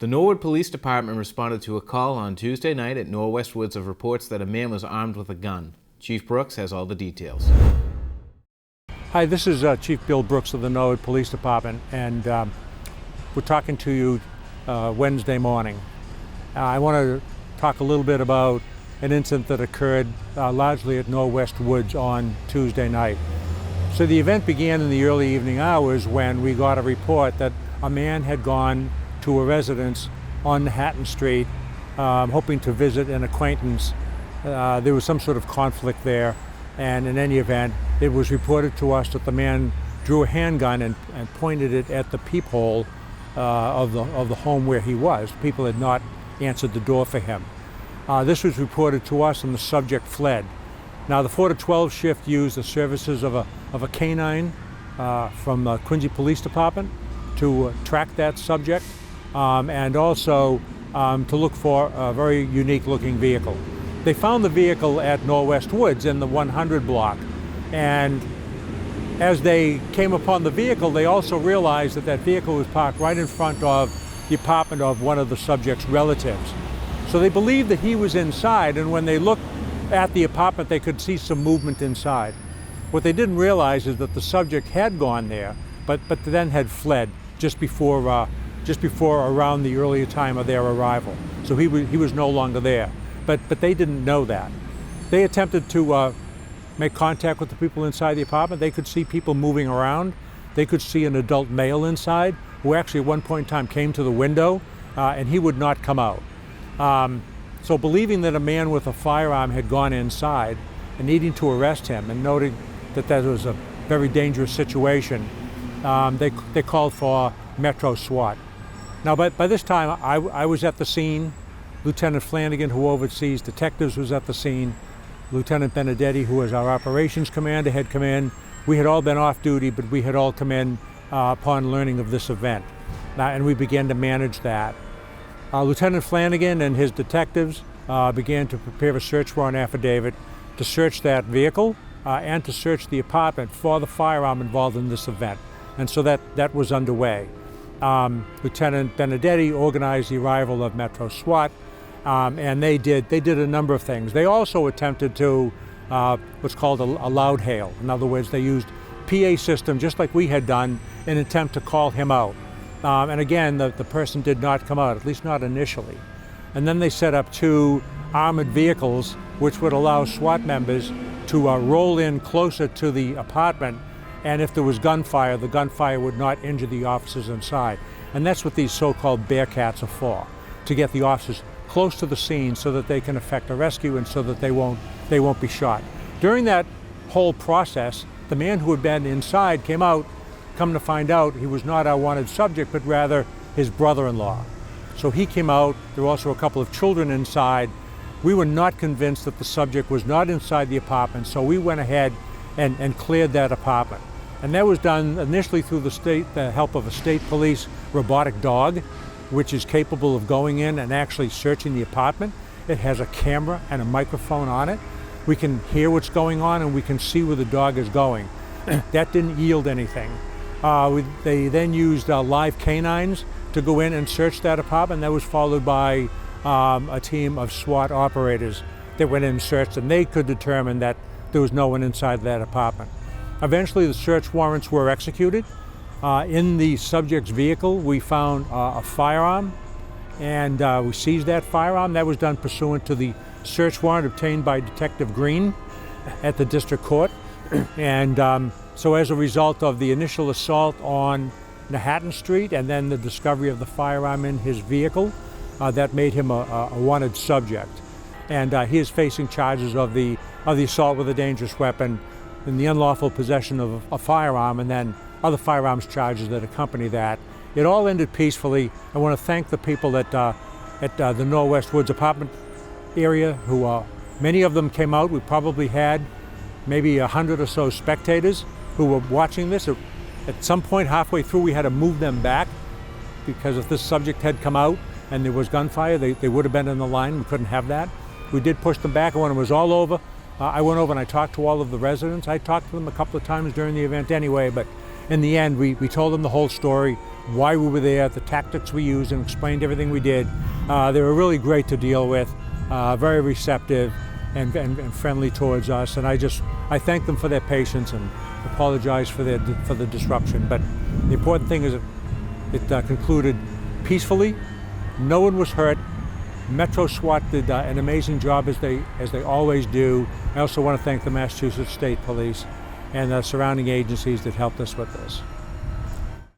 The Norwood Police Department responded to a call on Tuesday night at Norwest Woods of reports that a man was armed with a gun. Chief Brooks has all the details. Hi, this is Chief Bill Brooks of the Norwood Police Department, and we're talking to you Wednesday morning. I want to talk a little bit about an incident that occurred largely at Norwest Woods on Tuesday night. So the event began in the early evening hours when we got a report that a man had gone to a residence on Hatton Street hoping to visit an acquaintance. There was some sort of conflict there, and in any event, it was reported to us that the man drew a handgun and pointed it at the peephole of the home where he was. People had not answered the door for him. This was reported to us and the subject fled. Now the 4 to 12 shift used the services of a canine from the Quincy Police Department to track that subject and also to look for a very unique looking vehicle. They found the vehicle at Norwest Woods in the 100 block, and as they came upon the vehicle, they also realized that that vehicle was parked right in front of the apartment of one of the subject's relatives. So they believed that he was inside, and when they looked at the apartment, they could see some movement inside. What they didn't realize is that the subject had gone there, but then had fled just before around the earlier time of their arrival. So he was no longer there. But they didn't know that. They attempted to make contact with the people inside the apartment. They could see people moving around. They could see an adult male inside who actually at one point in time came to the window and he would not come out. So believing that a man with a firearm had gone inside and needing to arrest him and noting that that was a very dangerous situation, they called for Metro SWAT. Now by this time I was at the scene. Lieutenant Flanagan, who oversees detectives, was at the scene. Lieutenant Benedetti, who was our operations commander, had come in. We had all been off duty, but we had all come in upon learning of this event. And we began to manage that. Lieutenant Flanagan and his detectives began to prepare a search warrant affidavit to search that vehicle and to search the apartment for the firearm involved in this event. And so that was underway. Lieutenant Benedetti organized the arrival of Metro SWAT, and they did a number of things. They also attempted to what's called a loud hail. In other words, they used PA system just like we had done in an attempt to call him out. And again, the person did not come out, at least not initially. And then they set up 2 armored vehicles which would allow SWAT members to roll in closer to the apartment, and if there was gunfire, the gunfire would not injure the officers inside. And that's what these so-called Bearcats are for, to get the officers close to the scene so that they can effect a rescue and so that they won't be shot. During that whole process, the man who had been inside came out. Come to find out, he was not our wanted subject, but rather his brother-in-law. So he came out. There were also a couple of children inside. We were not convinced that the subject was not inside the apartment, so we went ahead and cleared that apartment. And that was done initially through the help of a state police robotic dog, which is capable of going in and actually searching the apartment. It has a camera and a microphone on it. We can hear what's going on and we can see where the dog is going. That didn't yield anything. They then used live canines to go in and search that apartment. That was followed by a team of SWAT operators that went in and searched, and they could determine that there was no one inside that apartment. Eventually the search warrants were executed. In the subject's vehicle we found a firearm, and we seized that firearm. That was done pursuant to the search warrant obtained by Detective Green at the district court. And so as a result of the initial assault on Hatton Street and then the discovery of the firearm in his vehicle, that made him a wanted subject. And he is facing charges of the assault with a dangerous weapon and the unlawful possession of a firearm, and then other firearms charges that accompany that. It all ended peacefully. I want to thank the people at the Norwest Woods apartment area who, many of them came out. We probably had maybe 100 or so spectators who were watching this. At some point halfway through we had to move them back because if this subject had come out and there was gunfire, they would have been in the line. We couldn't have that. We did push them back, and when it was all over, I went over and I talked to all of the residents. I talked to them a couple of times during the event anyway, but in the end, we told them the whole story, why we were there, the tactics we used, and explained everything we did. They were really great to deal with, very receptive and friendly towards us. And I thank them for their patience and apologize for the disruption. But the important thing is it concluded peacefully. No one was hurt. Metro SWAT did an amazing job as they always do. I also want to thank the Massachusetts State Police and the surrounding agencies that helped us with this.